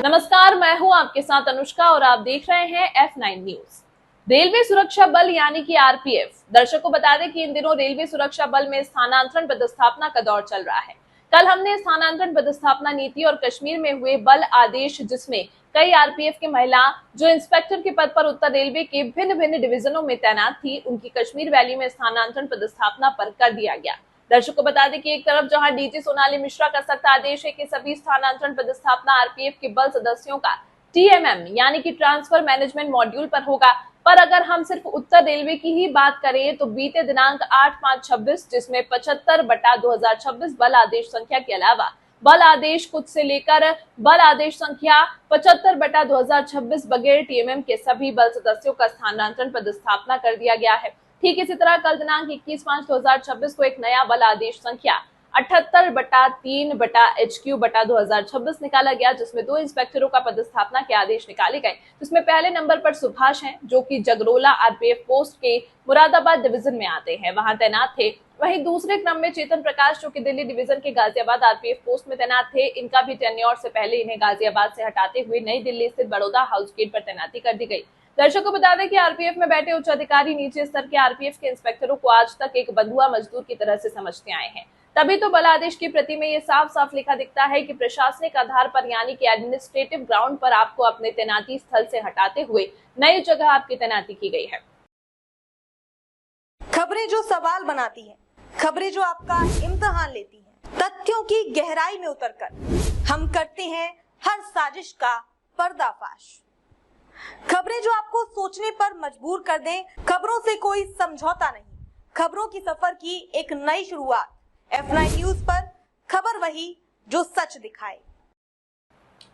नमस्कार, मैं हूं आपके साथ अनुष्का और आप देख रहे हैं F9 न्यूज। रेलवे सुरक्षा बल यानी कि आरपीएफ। दर्शकों को बता दें कि इन दिनों रेलवे सुरक्षा बल में स्थानांतरण पदस्थापना का दौर चल रहा है। कल हमने स्थानांतरण पदस्थापना नीति और कश्मीर में हुए बल आदेश, जिसमें कई आरपीएफ की महिला जो इंस्पेक्टर के पद पर उत्तर रेलवे के भिन्न भिन्न डिवीजनों में तैनात थी, उनकी कश्मीर वैली में स्थानांतरण पदस्थापना पर कर दिया गया। दर्शकों को बता दें कि एक तरफ जहां डीजी सोनाली मिश्रा का सख्त आदेश है कि सभी स्थानांतरण पदस्थापना आरपीएफ के बल सदस्यों का टीएमएम यानी कि ट्रांसफर मैनेजमेंट मॉड्यूल पर होगा, पर अगर हम सिर्फ उत्तर रेलवे की ही बात करें तो बीते दिनांक 8/5/26, जिसमें 75/2026 बल आदेश संख्या के अलावा बल आदेश कुछ से लेकर बल आदेश संख्या 75/2026 बगैर टीएमएम के सभी बल सदस्यों का स्थानांतरण पदस्थापना कर दिया गया है। ठीक इसी तरह कल दिनांक 21/5/2026 को एक नया बल आदेश संख्या 78/3/HQ/2026 निकाला गया, जिसमें 2 इंस्पेक्टरों का पदस्थापना के आदेश निकाले गए, जिसमें पहले नंबर पर सुभाष हैं, जो कि जगरोला आरपीएफ पोस्ट के मुरादाबाद डिवीजन में आते हैं, वहां तैनात थे। वहीं दूसरे क्रम में चेतन प्रकाश, जो कि दिल्ली डिवीजन के गाजियाबाद आरपीएफ पोस्ट में तैनात थे। इनका भी टेन्योर से पहले इन्हें गाजियाबाद से हटाते हुए नई दिल्ली स्थित बड़ौदा हाउस गेट पर तैनाती कर दी गई। दर्शकों को बता दें कि आरपीएफ में बैठे उच्च अधिकारी नीचे स्तर के आरपीएफ के इंस्पेक्टरों को आज तक एक बंधुआ मजदूर की तरह से समझते आए हैं। तभी तो बल आदेश की प्रति में ये साफ साफ लिखा दिखता है कि प्रशासनिक आधार पर यानी कि एडमिनिस्ट्रेटिव ग्राउंड पर आपको अपने तैनाती स्थल से हटाते हुए नई जगह आपकी तैनाती की गई है। खबरें जो सवाल बनाती हैं, खबरें जो आपका इम्तिहान लेती हैं, तथ्यों की गहराई में उतरकर हम करते हैं हर साजिश का पर्दाफाश। खबरें जो आपको सोचने पर मजबूर कर दें, खबरों से कोई समझौता नहीं, खबरों की सफर की एक नई शुरुआत। F9 न्यूज पर खबर वही जो सच दिखाए।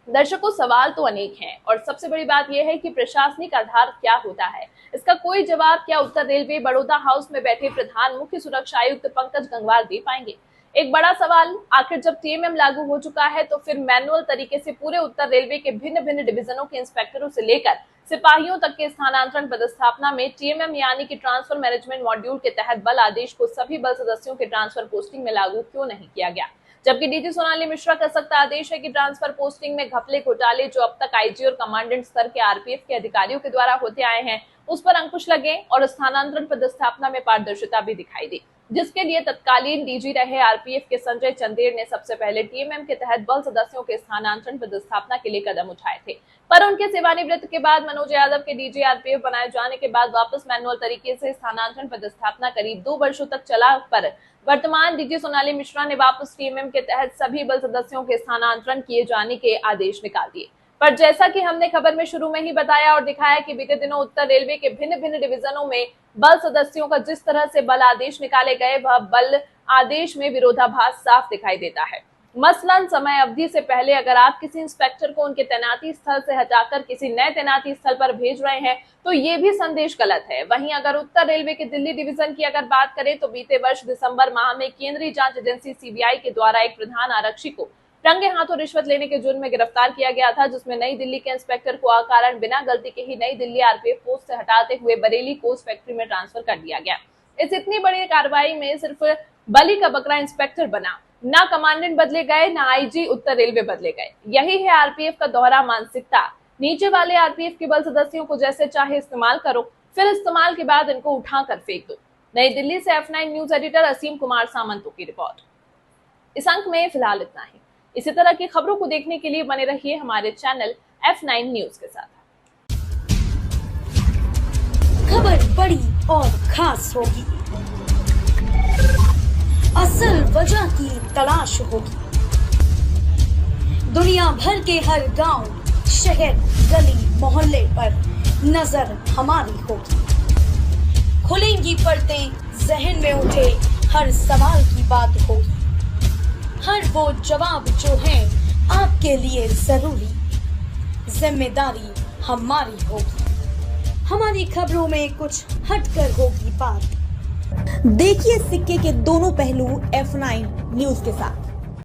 दर्शकों, सवाल तो अनेक हैं और सबसे बड़ी बात यह है कि प्रशासनिक आधार क्या होता है, इसका कोई जवाब क्या उत्तर रेलवे बड़ौदा हाउस में बैठे प्रधान मुख्य सुरक्षा आयुक्त पंकज गंगवार दे पाएंगे। एक बड़ा सवाल, आखिर जब टीएमएम लागू हो चुका है तो फिर मैनुअल तरीके से पूरे उत्तर रेलवे के भिन्न भिन्न डिवीजनों के इंस्पेक्टरों से लेकर सिपाहियों तक के स्थानांतरण पदस्थापना में टीएमएम यानी कि ट्रांसफर मैनेजमेंट मॉड्यूल के तहत बल आदेश को सभी बल सदस्यों के ट्रांसफर पोस्टिंग में लागू क्यों नहीं किया गया, जबकि डीजी सोनाली मिश्रा का सख्त आदेश है कि ट्रांसफर पोस्टिंग में घपले घोटाले जो अब तक आईजी और कमांडेंट स्तर के आरपीएफ के अधिकारियों के द्वारा होते आए हैं, उस पर अंकुश लगे और स्थानांतरण पदस्थापना में पारदर्शिता भी दिखाई दी, जिसके लिए तत्कालीन डीजी रहे आरपीएफ के संजय चंदेर ने सबसे पहले टीएमएम के तहत बल सदस्यों के स्थानांतरण पदस्थापना के लिए कदम उठाए थे। पर उनके सेवानिवृत्त के बाद मनोज यादव के डीजी आरपीएफ बनाए जाने के बाद वापस मैनुअल तरीके से स्थानांतरण पदस्थापना करीब 2 वर्षों तक चला, पर वर्तमान डीजी सोनाली मिश्रा ने वापस टीएमएम के तहत सभी बल सदस्यों के स्थानांतरण किए जाने के आदेश निकाल दिए। पर जैसा कि हमने खबर में शुरू में ही बताया और दिखाया कि बीते दिनों उत्तर रेलवे के भिन्न भिन्न डिवीजनों में बल सदस्यों का जिस तरह से बल आदेश निकाले गए, वह बल आदेश में विरोधाभास साफ दिखाई देता है। मसलन समय अवधि से पहले अगर आप किसी इंस्पेक्टर को उनके तैनाती स्थल से हटाकर किसी नए तैनाती स्थल पर भेज रहे हैं तो ये भी संदेश गलत है। वहीं अगर उत्तर रेलवे के दिल्ली डिवीजन की अगर बात करें तो बीते वर्ष दिसंबर माह में केंद्रीय जांच एजेंसी सीबीआई के द्वारा एक प्रधान आरक्षी को रंगे हाथों रिश्वत लेने के जुर्म में गिरफ्तार किया गया था, जिसमें नई दिल्ली के इंस्पेक्टर को अकारण बिना गलती के ही नई दिल्ली आरपीएफ पोस्ट से हटाते हुए बरेली कोच फैक्ट्री में ट्रांसफर कर दिया गया। इस इतनी बड़ी कार्रवाई में सिर्फ बली का बकरा इंस्पेक्टर बना, ना कमांडेंट बदले गए, ना आईजी उत्तर रेलवे बदले गए। यही है आरपीएफ का दोहरा मानसिकता। नीचे वाले आरपीएफ के बल सदस्यों को जैसे चाहे इस्तेमाल करो, फिर इस्तेमाल के बाद इनको उठा कर फेंक दो। नई दिल्ली से F9 न्यूज एडिटर असीम कुमार सामंतों की रिपोर्ट। इस अंक में फिलहाल इतना ही। इसी तरह की खबरों को देखने के लिए बने रहिए हमारे चैनल F9 न्यूज के साथ। खबर बड़ी और खास होगी, असल वजह की तलाश होगी, दुनिया भर के हर गांव, शहर, गली, मोहल्ले पर नजर हमारी होगी। खुलेंगी पर्दें, जहन में उठे हर सवाल की बात होगी, हर वो जवाब जो है आपके लिए जरूरी, जिम्मेदारी हमारी होगी। हमारी खबरों में कुछ हटकर होगी बात। देखिए सिक्के के दोनों पहलू F9 न्यूज के साथ।